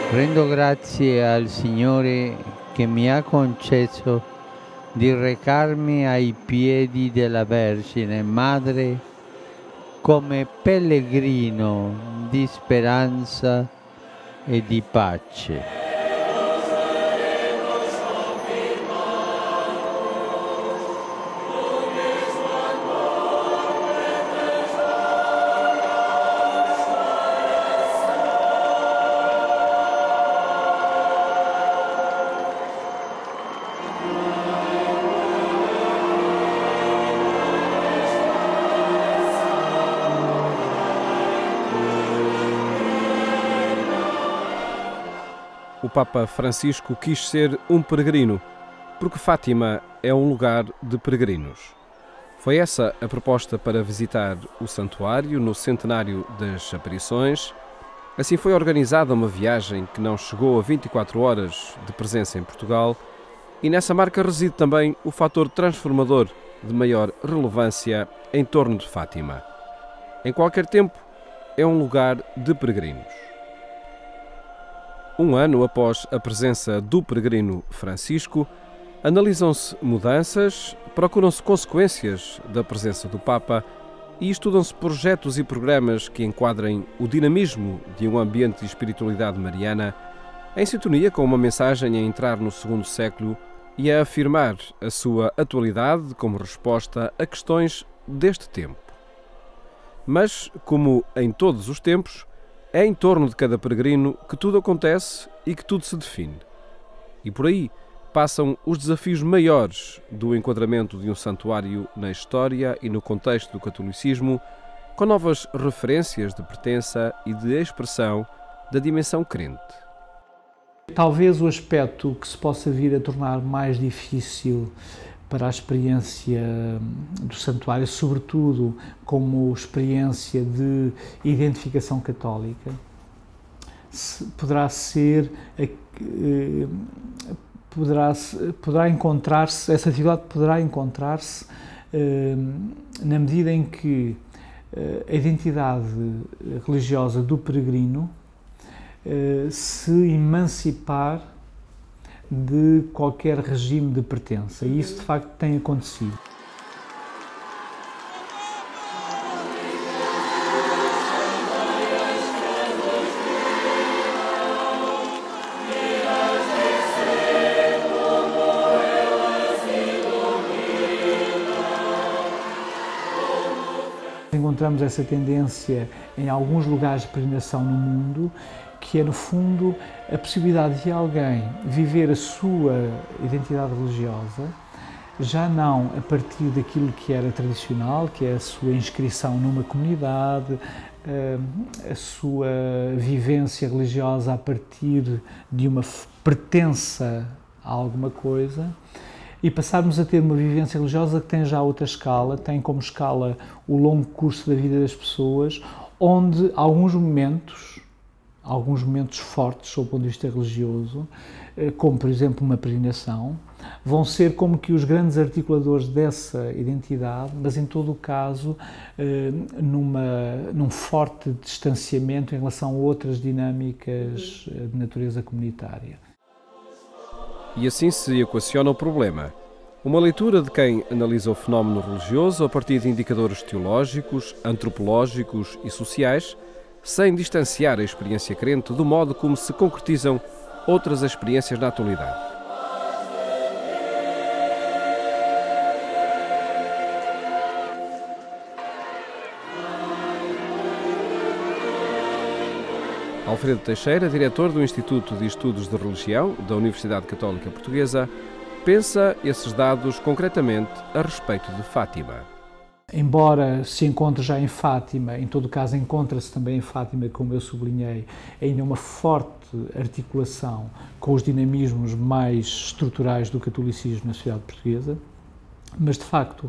Rendo grazie al Signore che mi ha concesso di recarmi ai piedi della Vergine Madre come pellegrino di speranza e di pace. O Papa Francisco quis ser um peregrino, porque Fátima é um lugar de peregrinos. Foi essa a proposta para visitar o santuário no centenário das aparições. Assim foi organizada uma viagem que não chegou a 24 horas de presença em Portugal, e nessa marca reside também o fator transformador de maior relevância em torno de Fátima. Em qualquer tempo, é um lugar de peregrinos. Um ano após a presença do peregrino Francisco, analisam-se mudanças, procuram-se consequências da presença do Papa e estudam-se projetos e programas que enquadrem o dinamismo de um ambiente de espiritualidade mariana em sintonia com uma mensagem a entrar no segundo século e a afirmar a sua atualidade como resposta a questões deste tempo. Mas, como em todos os tempos, é em torno de cada peregrino que tudo acontece e que tudo se define. E por aí passam os desafios maiores do enquadramento de um santuário na história e no contexto do catolicismo, com novas referências de pertença e de expressão da dimensão crente. Talvez o aspecto que se possa vir a tornar mais difícil para a experiência do santuário, sobretudo como experiência de identificação católica, poderá ser, poderá encontrar-se, essa dificuldade poderá encontrar-se na medida em que a identidade religiosa do peregrino se emancipar de qualquer regime de pertença, e isso de facto tem acontecido. Encontramos essa tendência em alguns lugares de peregrinação no mundo, que é, no fundo, a possibilidade de alguém viver a sua identidade religiosa, já não a partir daquilo que era tradicional, que é a sua inscrição numa comunidade, a sua vivência religiosa a partir de uma pertença a alguma coisa, e passarmos a ter uma vivência religiosa que tem já outra escala, tem como escala o longo curso da vida das pessoas, onde alguns momentos fortes, sob o ponto de vista religioso, como por exemplo uma peregrinação, vão ser como que os grandes articuladores dessa identidade, mas em todo o caso num forte distanciamento em relação a outras dinâmicas de natureza comunitária. E assim se equaciona o problema. Uma leitura de quem analisa o fenómeno religioso a partir de indicadores teológicos, antropológicos e sociais, sem distanciar a experiência crente do modo como se concretizam outras experiências na atualidade. Alfredo Teixeira, diretor do Instituto de Estudos de Religião da Universidade Católica Portuguesa, pensa esses dados concretamente a respeito de Fátima. Embora se encontre já em Fátima, em todo caso encontra-se também em Fátima, como eu sublinhei, ainda uma forte articulação com os dinamismos mais estruturais do catolicismo na sociedade portuguesa, mas de facto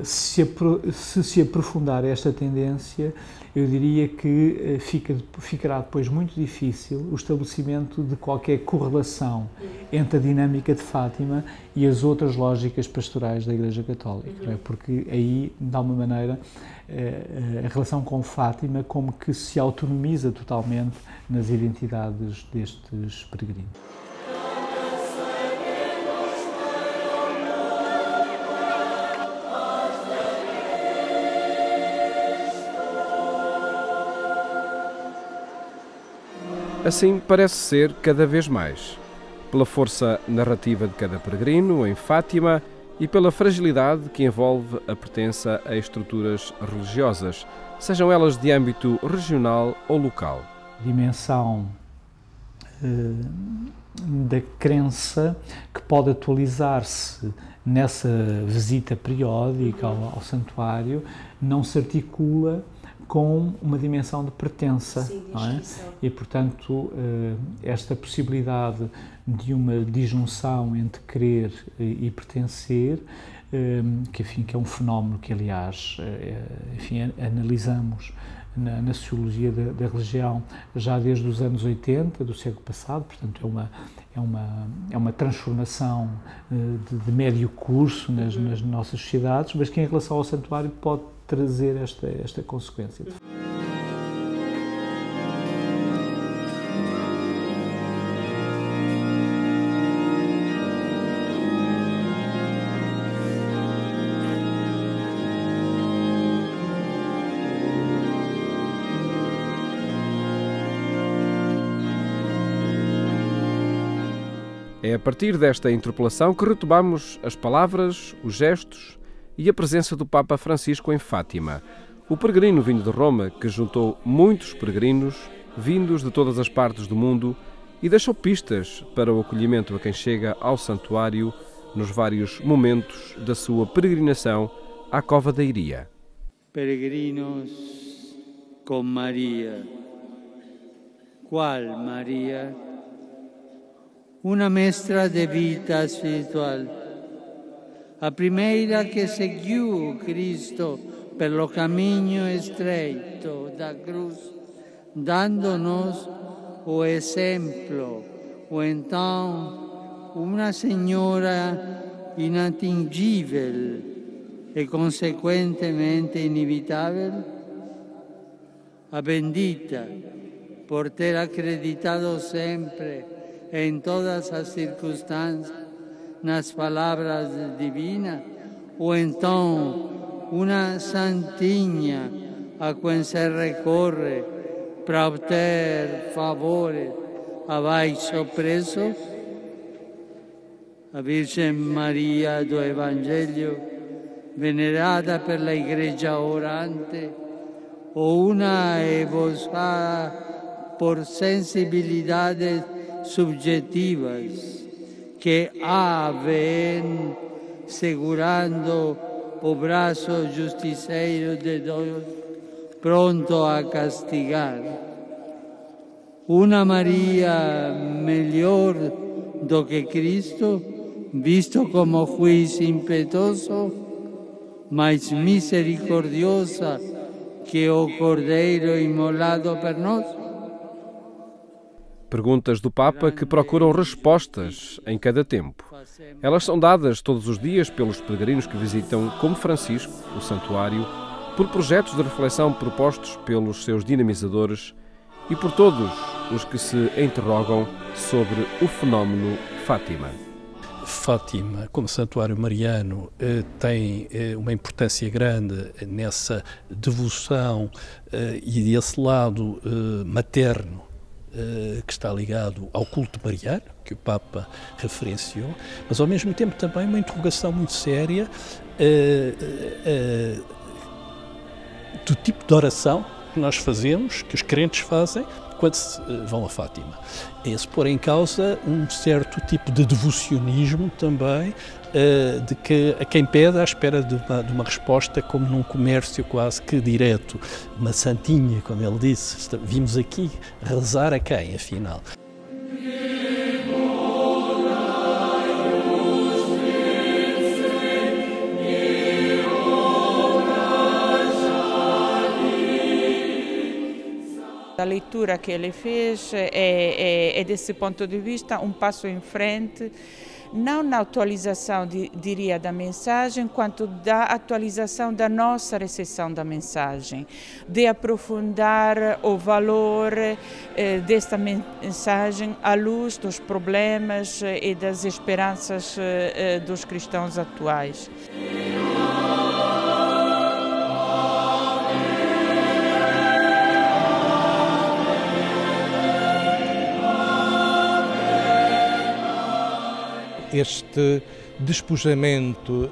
se aprofundar esta tendência, eu diria que ficará depois muito difícil o estabelecimento de qualquer correlação entre a dinâmica de Fátima e as outras lógicas pastorais da Igreja Católica, não é? Porque aí, de alguma maneira, a relação com Fátima como que se autonomiza totalmente nas identidades destes peregrinos. Assim parece ser cada vez mais, pela força narrativa de cada peregrino em Fátima e pela fragilidade que envolve a pertença a estruturas religiosas, sejam elas de âmbito regional ou local. A dimensão da crença que pode atualizar-se nessa visita periódica ao santuário não se articula com uma dimensão de pertença. Sim, não é? E, portanto, esta possibilidade de uma disjunção entre crer e pertencer, que é um fenómeno que, aliás, analisamos na sociologia da religião já desde os anos 80 do século passado, portanto é uma transformação de médio curso nas nossas sociedades, mas que em relação ao santuário pode trazer esta consequência. É a partir desta interpelação que retomamos as palavras, os gestos e a presença do Papa Francisco em Fátima, o peregrino vindo de Roma que juntou muitos peregrinos vindos de todas as partes do mundo e deixou pistas para o acolhimento a quem chega ao santuário nos vários momentos da sua peregrinação à Cova da Iria. Peregrinos com Maria. Qual Maria? Una mestra de vida espiritual, a primeira que seguiu Cristo pelo caminho estreito da cruz, dando-nos o exemplo, ou então uma senhora inatingível e consequentemente inevitável, a bendita por ter acreditado sempre em todas as circunstâncias, nas palavras divinas, ou então uma santinha a quem se recorre para obter favores a baixo preço? A Virgem Maria do Evangelho, venerada pela Igreja orante, ou uma evocada por sensibilidades subjetivas que a vêm segurando o braço justiceiro de Deus, pronto a castigar. Uma Maria melhor do que Cristo, visto como juiz impetuoso, mais misericordiosa que o Cordeiro imolado por nós? Perguntas do Papa que procuram respostas em cada tempo. Elas são dadas todos os dias pelos peregrinos que visitam, como Francisco, o santuário, por projetos de reflexão propostos pelos seus dinamizadores e por todos os que se interrogam sobre o fenómeno Fátima. Fátima, como santuário mariano, tem uma importância grande nessa devoção e desse lado materno que está ligado ao culto mariano, que o Papa referenciou, mas ao mesmo tempo também uma interrogação muito séria do tipo de oração que nós fazemos, que os crentes fazem quando vão a Fátima. É-se pôr em causa um certo tipo de devocionismo também, de que a quem pede à espera de uma resposta como num comércio quase que direto. Uma santinha, como ele disse, vimos aqui rezar a quem, afinal? A leitura que ele fez é desse ponto de vista, um passo em frente, não na atualização, diria, da mensagem, quanto da atualização da nossa recepção da mensagem, de aprofundar o valor desta mensagem à luz dos problemas e das esperanças dos cristãos atuais. Este despojamento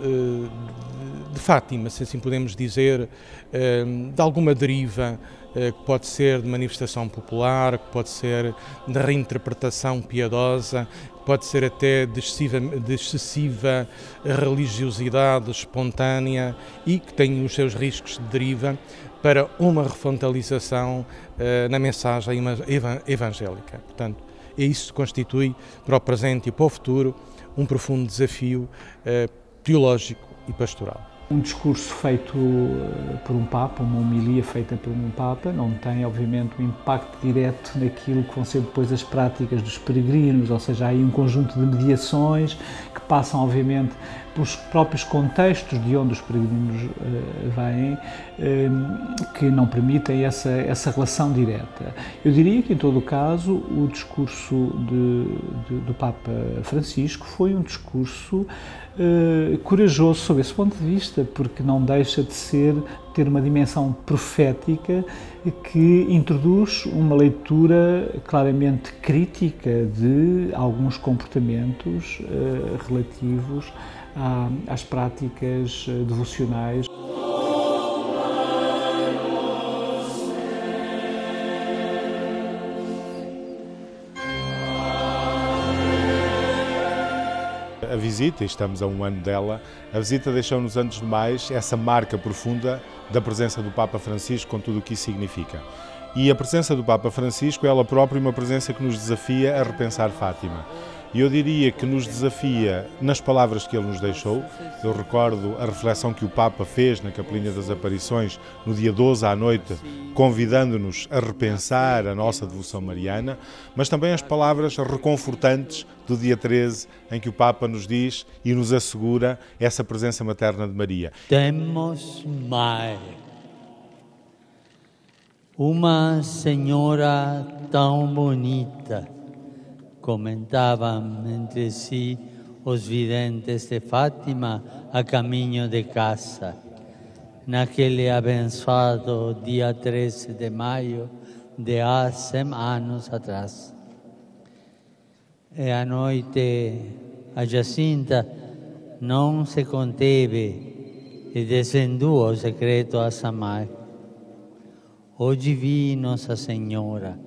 de Fátima, se assim podemos dizer, de alguma deriva que pode ser de manifestação popular, que pode ser de reinterpretação piedosa, que pode ser até de excessiva religiosidade espontânea e que tem os seus riscos de deriva para uma refontalização na mensagem evangélica. Portanto, isso constitui para o presente e para o futuro um profundo desafio teológico e pastoral. Um discurso feito por um Papa, uma homilia feita por um Papa, não tem, obviamente, um impacto direto naquilo que vão ser depois as práticas dos peregrinos, ou seja, há aí um conjunto de mediações que passam, obviamente, pelos próprios contextos de onde os peregrinos vêm, que não permitem essa relação direta. Eu diria que, em todo o caso, o discurso do Papa Francisco foi um discurso corajoso sob esse ponto de vista, porque não deixa de ter uma dimensão profética que introduz uma leitura claramente crítica de alguns comportamentos relativos às práticas devocionais. A visita, e estamos a um ano dela, a visita deixou-nos antes de mais essa marca profunda da presença do Papa Francisco, com tudo o que isso significa. E a presença do Papa Francisco é ela própria uma presença que nos desafia a repensar Fátima. E eu diria que nos desafia nas palavras que ele nos deixou. Eu recordo a reflexão que o Papa fez na Capelinha das Aparições no dia 12 à noite, convidando-nos a repensar a nossa devoção mariana, mas também as palavras reconfortantes do dia 13, em que o Papa nos diz e nos assegura essa presença materna de Maria. Temos mai uma senhora tão bonita, comentavam entre si os videntes de Fátima a caminho de casa, naquele abençoado dia 13 de maio de há 100 anos atrás. E à noite a Jacinta não se conteve e desvendou o segredo a sua mãe. Hoje vi Nossa Senhora.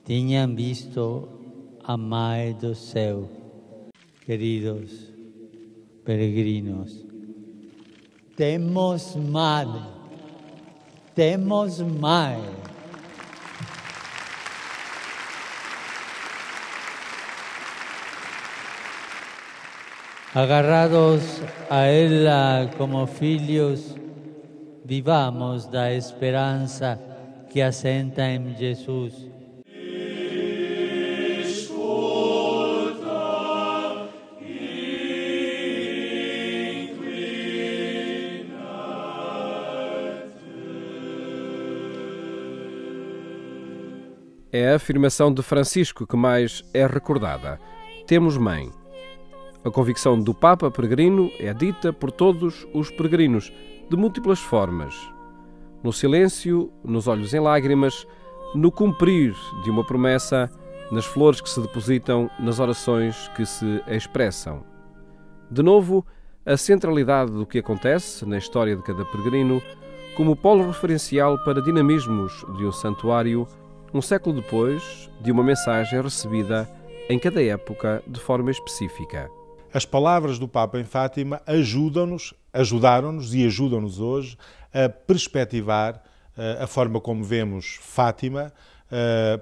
Tinham visto a Mãe do Céu. Queridos peregrinos, temos Mãe, temos Mãe. Agarrados a ela como filhos, vivamos da esperança que assenta em Jesus. É a afirmação de Francisco que mais é recordada. Temos mãe. A convicção do Papa peregrino é dita por todos os peregrinos, de múltiplas formas. No silêncio, nos olhos em lágrimas, no cumprir de uma promessa, nas flores que se depositam, nas orações que se expressam. De novo, a centralidade do que acontece na história de cada peregrino, como polo referencial para dinamismos de um santuário, um século depois de uma mensagem recebida em cada época de forma específica. As palavras do Papa em Fátima ajudaram-nos e ajudam-nos hoje a perspectivar a forma como vemos Fátima,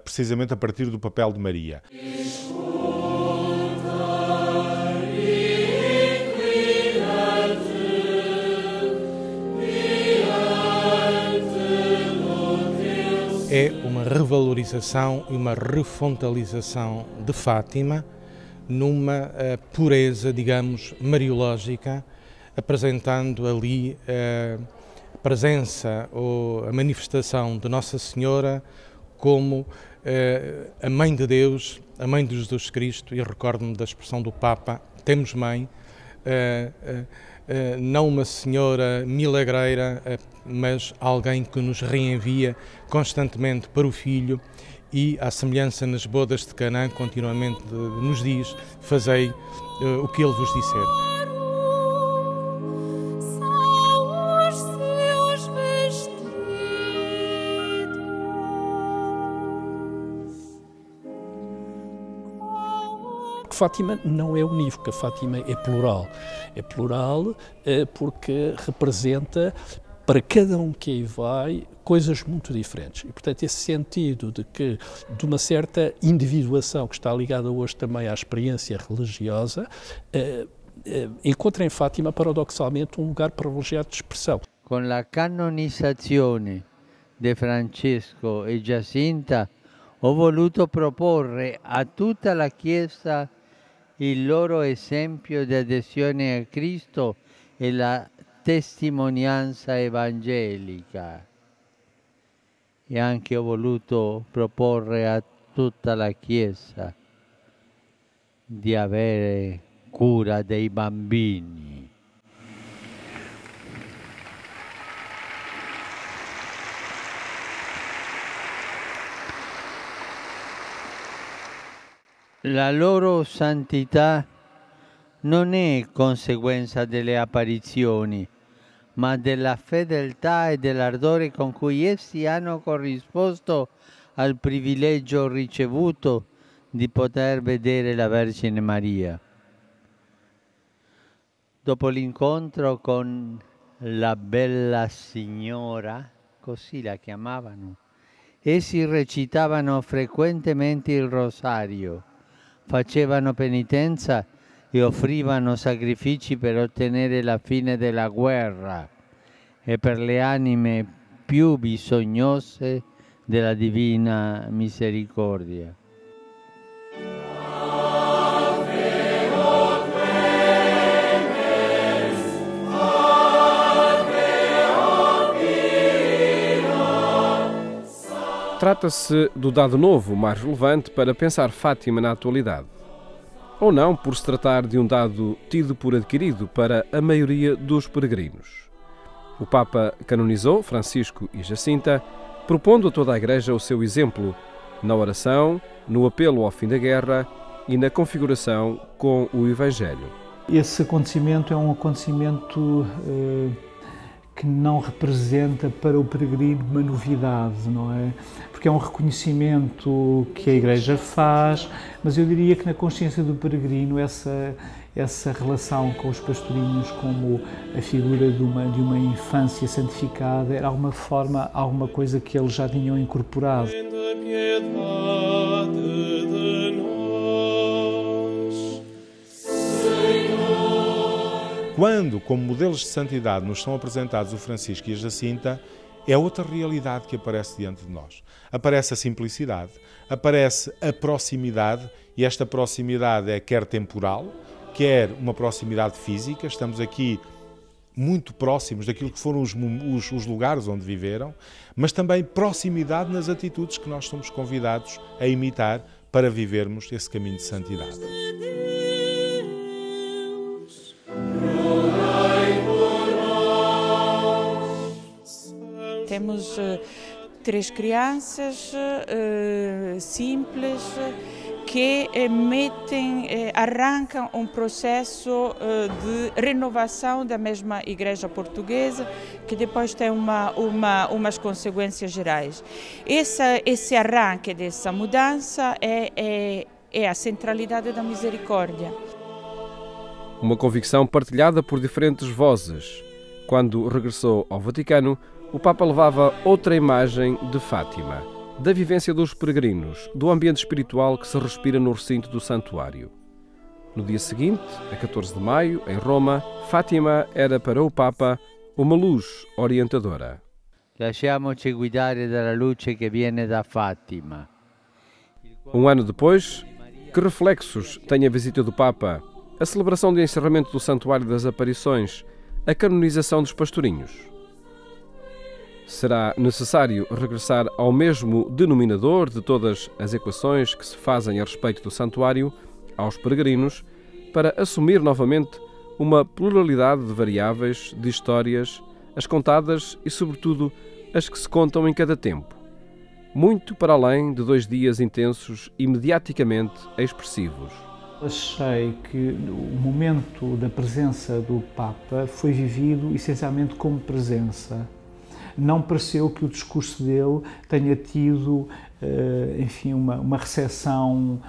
precisamente a partir do papel de Maria. é uma revalorização e uma refontalização de Fátima numa pureza, digamos, mariológica, apresentando ali a presença ou a manifestação de Nossa Senhora como a Mãe de Deus, a Mãe de Jesus Cristo, e recordo-me da expressão do Papa, temos mãe, não uma senhora milagreira, mas alguém que nos reenvia constantemente para o Filho, e, à semelhança nas bodas de Canaã, continuamente nos diz: fazei o que Ele vos disser. Fátima não é unívoca, Fátima é plural. É plural porque representa, para cada um que aí vai, coisas muito diferentes. E, portanto, esse sentido de uma certa individuação que está ligada hoje também à experiência religiosa, encontra em Fátima, paradoxalmente, um lugar privilegiado de expressão. Com a canonizazione de Francesco e Giacinta, ho voluto proporre a tutta la Chiesa il loro esempio di adesione a Cristo e la testimonianza evangelica. E anche ho voluto proporre a tutta la Chiesa di avere cura dei bambini. La loro santità non è conseguenza delle apparizioni, ma della fedeltà e dell'ardore con cui essi hanno corrisposto al privilegio ricevuto di poter vedere la Vergine Maria. Dopo l'incontro con la bella signora, così la chiamavano, essi recitavano frequentemente il rosario, facevano penitenza e offrivano sacrifici per ottenere la fine della guerra e per le anime più bisognose della Divina Misericordia. Trata-se do dado novo mais relevante para pensar Fátima na atualidade. Ou não, por se tratar de um dado tido por adquirido para a maioria dos peregrinos. O Papa canonizou Francisco e Jacinta, propondo a toda a Igreja o seu exemplo na oração, no apelo ao fim da guerra e na configuração com o Evangelho. Esse acontecimento é um acontecimento que não representa para o peregrino uma novidade, não é? Porque é um reconhecimento que a Igreja faz, mas eu diria que na consciência do peregrino essa relação com os pastorinhos como a figura de uma infância santificada era alguma coisa que eles já tinham incorporado. Quando, como modelos de santidade, nos são apresentados o Francisco e a Jacinta, é outra realidade que aparece diante de nós. Aparece a simplicidade, aparece a proximidade, e esta proximidade é quer temporal, quer uma proximidade física. Estamos aqui muito próximos daquilo que foram os lugares onde viveram, mas também proximidade nas atitudes que nós somos convidados a imitar para vivermos esse caminho de santidade. Temos três crianças simples que arrancam um processo de renovação da mesma Igreja Portuguesa, que depois tem umas consequências gerais. Esse arranque dessa mudança é a centralidade da misericórdia. Uma convicção partilhada por diferentes vozes. Quando regressou ao Vaticano, o Papa levava outra imagem de Fátima, da vivência dos peregrinos, do ambiente espiritual que se respira no recinto do santuário. No dia seguinte, a 14 de maio, em Roma, Fátima era para o Papa uma luz orientadora. Lasciamoci guidare dalla luce che viene da Fátima. Um ano depois, que reflexos tem a visita do Papa, a celebração de encerramento do Santuário das Aparições, a canonização dos pastorinhos? Será necessário regressar ao mesmo denominador de todas as equações que se fazem a respeito do santuário, aos peregrinos, para assumir novamente uma pluralidade de variáveis, de histórias, as contadas e, sobretudo, as que se contam em cada tempo. Muito para além de 2 dias intensos e mediaticamente expressivos. Achei que o momento da presença do Papa foi vivido essencialmente como presença. Não pareceu que o discurso dele tenha tido, enfim, uma recepção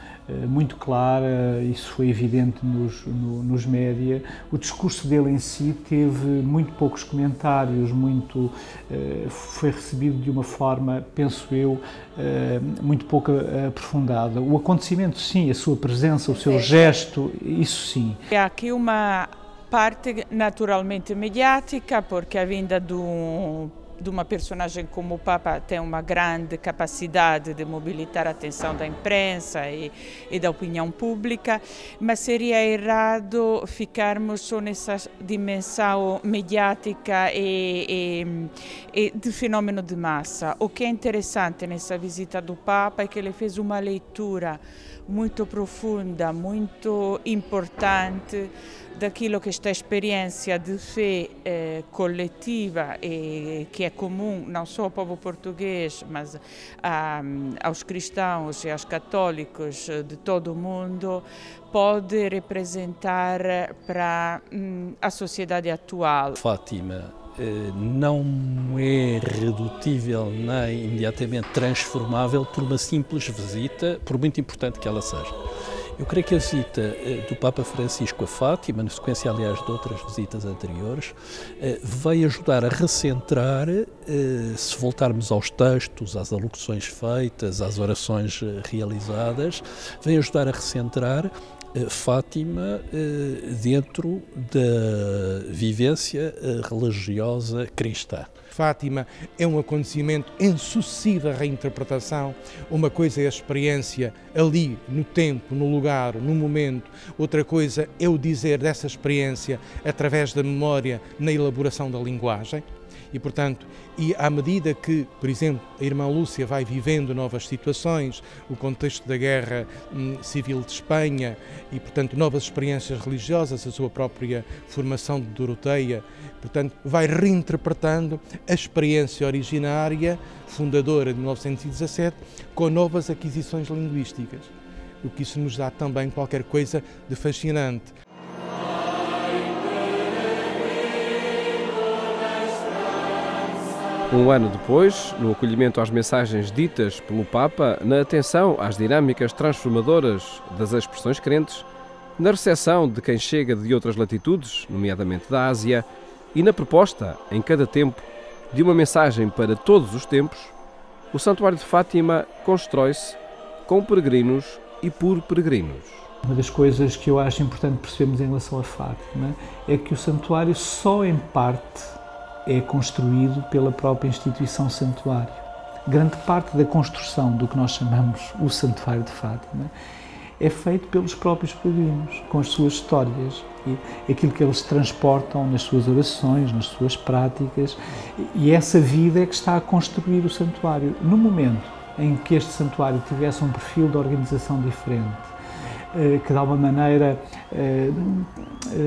muito clara, isso foi evidente nos média. O discurso dele em si teve muito poucos comentários, foi recebido de uma forma, penso eu, muito pouco aprofundada. O acontecimento, sim, a sua presença, o seu gesto, isso sim. Há aqui uma parte naturalmente mediática, porque a vinda de uma personagem como o Papa tem uma grande capacidade de mobilitar a atenção da imprensa e da opinião pública, mas seria errado ficarmos só nessa dimensão mediática e de fenômeno de massa. O que é interessante nessa visita do Papa é que ele fez uma leitura muito profunda, muito importante daquilo que esta experiência de fé coletiva e que é comum não só ao povo português, mas aos cristãos e aos católicos de todo o mundo, pode representar para a sociedade atual. Fátima não é redutível nem imediatamente transformável por uma simples visita, por muito importante que ela seja. Eu creio que a visita do Papa Francisco a Fátima, na sequência, aliás, de outras visitas anteriores, veio ajudar a recentrar, se voltarmos aos textos, às alocuções feitas, às orações realizadas, veio ajudar a recentrar Fátima dentro da vivência religiosa cristã. Fátima é um acontecimento em sucessiva reinterpretação. Uma coisa é a experiência ali, no tempo, no lugar, no momento. Outra coisa é o dizer dessa experiência através da memória na elaboração da linguagem. E, portanto, à medida que, por exemplo, a irmã Lúcia vai vivendo novas situações, o contexto da guerra civil de Espanha e, portanto, novas experiências religiosas, a sua própria formação de Doroteia, portanto, vai reinterpretando a experiência originária, fundadora de 1917, com novas aquisições linguísticas, o que isso nos dá também qualquer coisa de fascinante. Um ano depois, no acolhimento às mensagens ditas pelo Papa, na atenção às dinâmicas transformadoras das expressões crentes, na recepção de quem chega de outras latitudes, nomeadamente da Ásia, e na proposta, em cada tempo, de uma mensagem para todos os tempos, o Santuário de Fátima constrói-se com peregrinos e por peregrinos. Uma das coisas que eu acho importante percebermos em relação a Fátima é que o santuário só em parte é construído pela própria instituição santuário. Grande parte da construção do que nós chamamos o Santuário de Fátima é feito pelos próprios peregrinos, com as suas histórias e aquilo que eles transportam nas suas orações, nas suas práticas, e essa vida é que está a construir o santuário. No momento em que este santuário tivesse um perfil de organização diferente, que de alguma maneira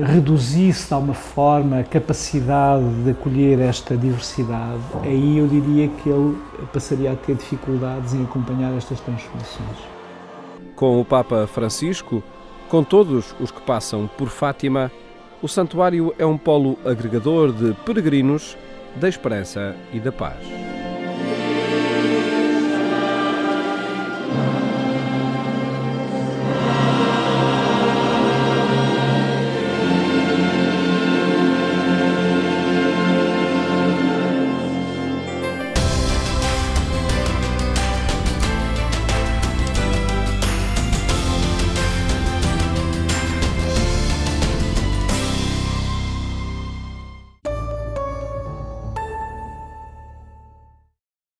reduzisse de alguma forma a capacidade de acolher esta diversidade, aí eu diria que ele passaria a ter dificuldades em acompanhar estas transformações. Com o Papa Francisco, com todos os que passam por Fátima, o santuário é um polo agregador de peregrinos da esperança e da paz.